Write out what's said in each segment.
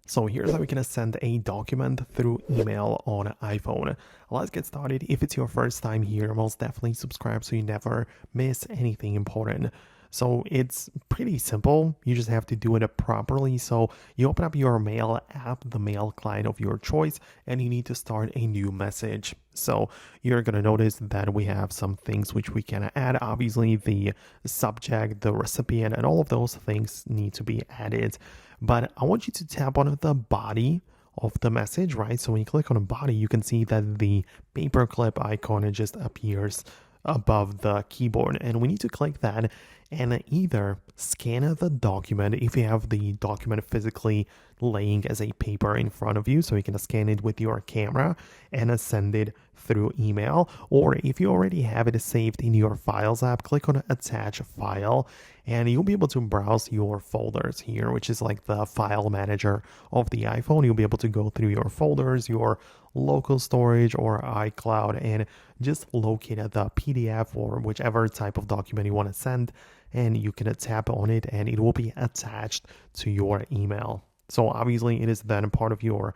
So here's how we can send a document through email on iPhone. Let's get started. If it's your first time here, most definitely subscribe so you never miss anything important. So it's pretty simple. You just have to do it properly. So you open up your mail app, the mail client of your choice, and you need to start a new message. So you're going to notice that we have some things which we can add. Obviously, the subject, the recipient, and all of those things need to be added. But I want you to tap on the body of the message, right? So when you click on a body, you can see that the paperclip icon just appears above the keyboard, and we need to click that and either scan the document if you have the document physically laying as a paper in front of you, so you can scan it with your camera and send it through email, or if you already have it saved in your files app, click on attach file and you'll be able to browse your folders here, which is like the file manager of the iPhone. You'll be able to go through your folders, your local storage or iCloud, and just locate the PDF or whichever type of document you want to send, and you can tap on it and it will be attached to your email. So obviously it is then part of your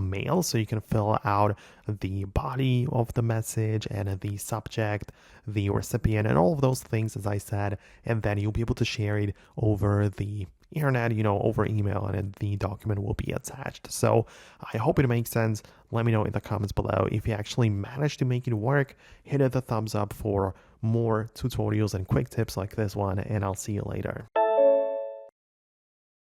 mail, so you can fill out the body of the message and the subject, the recipient, and all of those things, as I said, and then you'll be able to share it over the internet, over email, and the document will be attached. So I hope it makes sense. Let me know in the comments below if you actually managed to make it work. Hit the thumbs up for more tutorials and quick tips like this one, and I'll see you later.